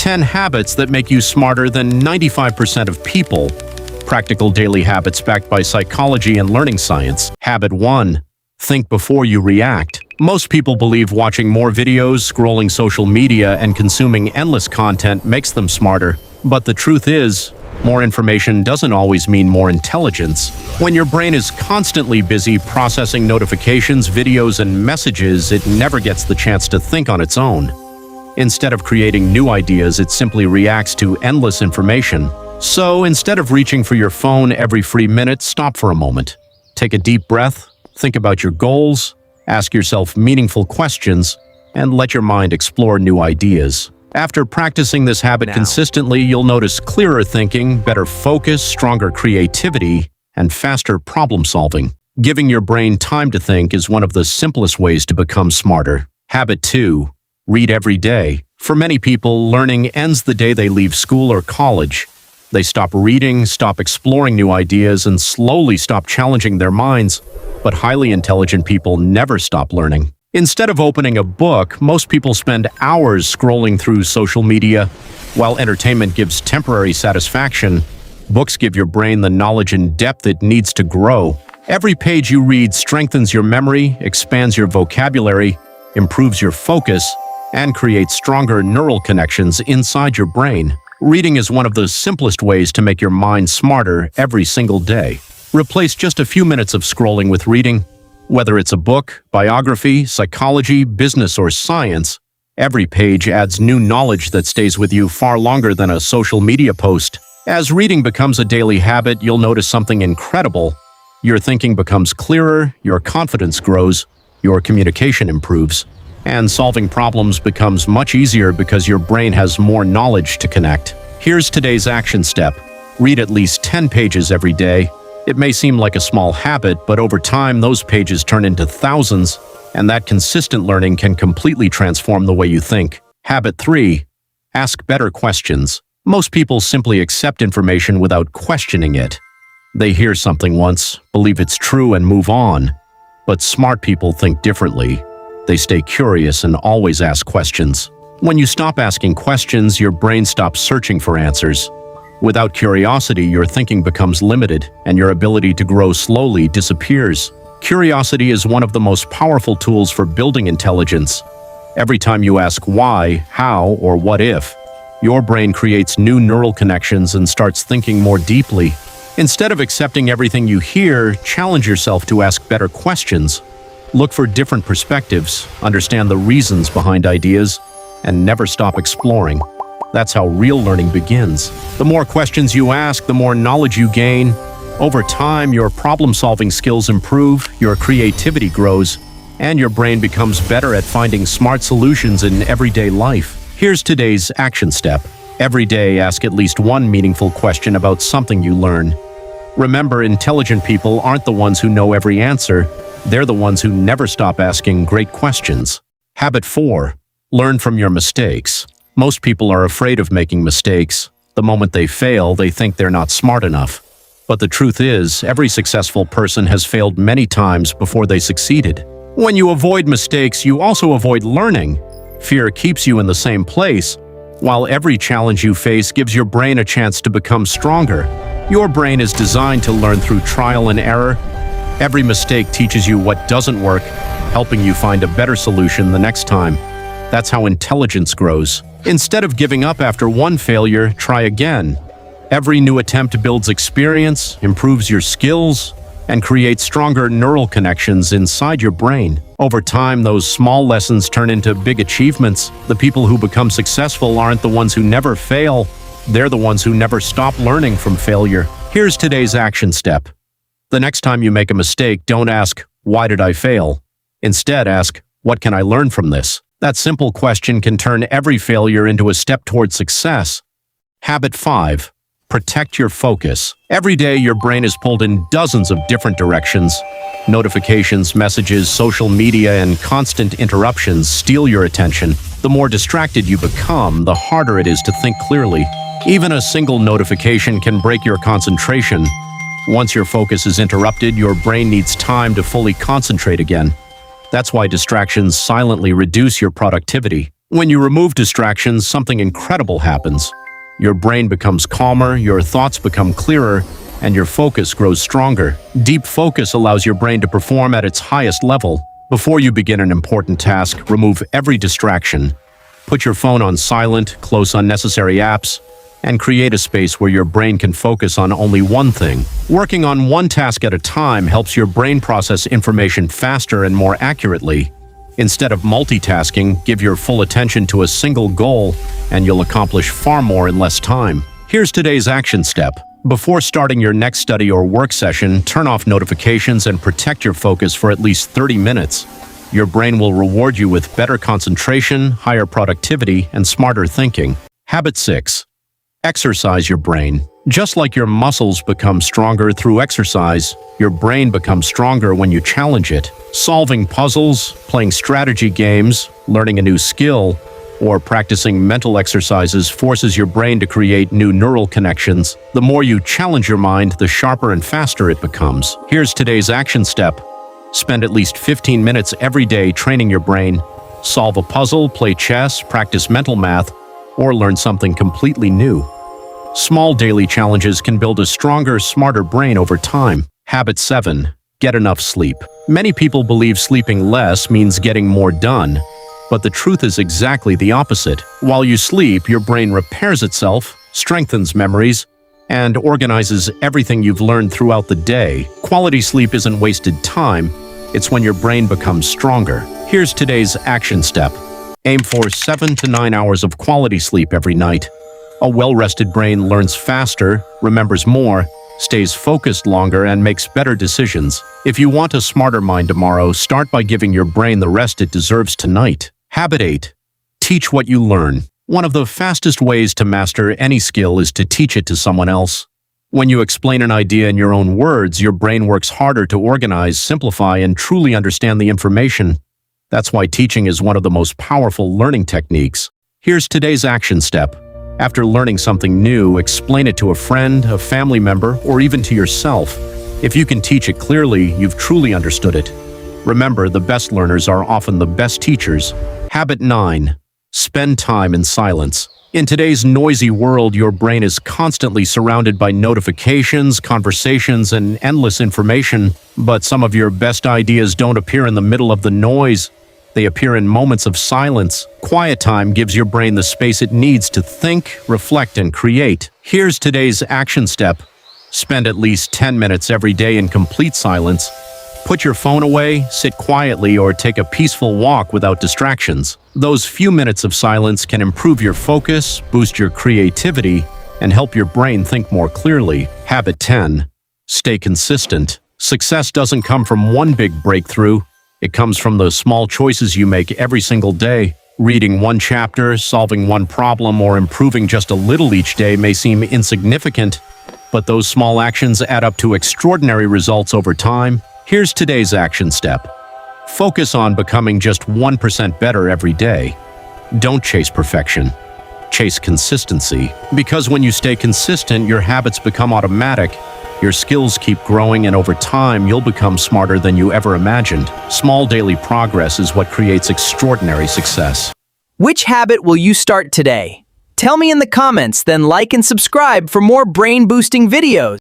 10 habits that make you smarter than 95% of people. Practical daily habits backed by psychology and learning science. Habit 1. Think before you react. Most people believe watching more videos, scrolling social media, and consuming endless content makes them smarter. But the truth is, more information doesn't always mean more intelligence. When your brain is constantly busy processing notifications, videos, and messages, it never gets the chance to think on its own. Instead of creating new ideas, it simply reacts to endless information. So, instead of reaching for your phone every free minute, stop for a moment. Take a deep breath, think about your goals, ask yourself meaningful questions, and let your mind explore new ideas. After practicing this habit consistently, you'll notice clearer thinking, better focus, stronger creativity, and faster problem solving. Giving your brain time to think is one of the simplest ways to become smarter. Habit 2. Read every day. For many people, learning ends the day they leave school or college. They stop reading, stop exploring new ideas, and slowly stop challenging their minds. But highly intelligent people never stop learning. Instead of opening a book, most people spend hours scrolling through social media. While entertainment gives temporary satisfaction, books give your brain the knowledge and depth it needs to grow. Every page you read strengthens your memory, expands your vocabulary, improves your focus, and creates stronger neural connections inside your brain. Reading is one of the simplest ways to make your mind smarter every single day. Replace just a few minutes of scrolling with reading. Whether it's a book, biography, psychology, business, or science, every page adds new knowledge that stays with you far longer than a social media post. As reading becomes a daily habit, you'll notice something incredible. Your thinking becomes clearer, your confidence grows, your communication improves, and solving problems becomes much easier because your brain has more knowledge to connect. Here's today's action step. Read at least 10 pages every day. It may seem like a small habit, but over time those pages turn into thousands, and that consistent learning can completely transform the way you think. Habit 3. Ask better questions. Most people simply accept information without questioning it. They hear something once, believe it's true, and move on. But smart people think differently. They stay curious and always ask questions. When you stop asking questions, your brain stops searching for answers. Without curiosity, your thinking becomes limited, and your ability to grow slowly disappears. Curiosity is one of the most powerful tools for building intelligence. Every time you ask why, how, or what if, your brain creates new neural connections and starts thinking more deeply. Instead of accepting everything you hear, challenge yourself to ask better questions. Look for different perspectives, understand the reasons behind ideas, and never stop exploring. That's how real learning begins. The more questions you ask, the more knowledge you gain. Over time, your problem-solving skills improve, your creativity grows, and your brain becomes better at finding smart solutions in everyday life. Here's today's action step. Every day, ask at least one meaningful question about something you learn. Remember, intelligent people aren't the ones who know every answer. They're the ones who never stop asking great questions. Habit 4. Learn from your mistakes. Most people are afraid of making mistakes. The moment they fail, they think they're not smart enough. But the truth is, every successful person has failed many times before they succeeded. When you avoid mistakes, you also avoid learning. Fear keeps you in the same place, while every challenge you face gives your brain a chance to become stronger. Your brain is designed to learn through trial and error. Every mistake teaches you what doesn't work, helping you find a better solution the next time. That's how intelligence grows. Instead of giving up after one failure, try again. Every new attempt builds experience, improves your skills, and creates stronger neural connections inside your brain. Over time, those small lessons turn into big achievements. The people who become successful aren't the ones who never fail. They're the ones who never stop learning from failure. Here's today's action step. The next time you make a mistake, don't ask, "Why did I fail?" Instead, ask, "What can I learn from this?" That simple question can turn every failure into a step toward success. Habit 5. Protect your focus. Every day, your brain is pulled in dozens of different directions. Notifications, messages, social media, and constant interruptions steal your attention. The more distracted you become, the harder it is to think clearly. Even a single notification can break your concentration. Once your focus is interrupted, your brain needs time to fully concentrate again. That's why distractions silently reduce your productivity. When you remove distractions, something incredible happens. Your brain becomes calmer, your thoughts become clearer, and your focus grows stronger. Deep focus allows your brain to perform at its highest level. Before you begin an important task, remove every distraction. Put your phone on silent, close unnecessary apps, and create a space where your brain can focus on only one thing. Working on one task at a time helps your brain process information faster and more accurately. Instead of multitasking, give your full attention to a single goal, and you'll accomplish far more in less time. Here's today's action step. Before starting your next study or work session, turn off notifications and protect your focus for at least 30 minutes. Your brain will reward you with better concentration, higher productivity, and smarter thinking. Habit 6. Exercise your brain. Just like your muscles become stronger through exercise, your brain becomes stronger when you challenge it. Solving puzzles, playing strategy games, learning a new skill, or practicing mental exercises forces your brain to create new neural connections. The more you challenge your mind, the sharper and faster it becomes. Here's today's action step. Spend at least 15 minutes every day training your brain. Solve a puzzle, play chess, practice mental math, or learn something completely new. Small daily challenges can build a stronger, smarter brain over time. Habit 7. Get enough sleep. Many people believe sleeping less means getting more done, but the truth is exactly the opposite. While you sleep, your brain repairs itself, strengthens memories, and organizes everything you've learned throughout the day. Quality sleep isn't wasted time, it's when your brain becomes stronger. Here's today's action step. Aim for 7 to 9 hours of quality sleep every night. A well-rested brain learns faster, remembers more, stays focused longer, and makes better decisions. If you want a smarter mind tomorrow, start by giving your brain the rest it deserves tonight. Habit 8. Teach what you learn. One of the fastest ways to master any skill is to teach it to someone else. When you explain an idea in your own words, your brain works harder to organize, simplify, and truly understand the information. That's why teaching is one of the most powerful learning techniques. Here's today's action step. After learning something new, explain it to a friend, a family member, or even to yourself. If you can teach it clearly, you've truly understood it. Remember, the best learners are often the best teachers. Habit 9. Spend time in silence. In today's noisy world, your brain is constantly surrounded by notifications, conversations, and endless information. But some of your best ideas don't appear in the middle of the noise. They appear in moments of silence. Quiet time gives your brain the space it needs to think, reflect, and create. Here's today's action step. Spend at least 10 minutes every day in complete silence. Put your phone away, sit quietly, or take a peaceful walk without distractions. Those few minutes of silence can improve your focus, boost your creativity, and help your brain think more clearly. Habit 10. Stay consistent. Success doesn't come from one big breakthrough. It comes from the small choices you make every single day. Reading one chapter, solving one problem, or improving just a little each day may seem insignificant, but those small actions add up to extraordinary results over time. Here's today's action step. Focus on becoming just 1% better every day. Don't chase perfection. Chase consistency. Because when you stay consistent, your habits become automatic. Your skills keep growing, and over time, you'll become smarter than you ever imagined. Small daily progress is what creates extraordinary success. Which habit will you start today? Tell me in the comments, then like and subscribe for more brain-boosting videos.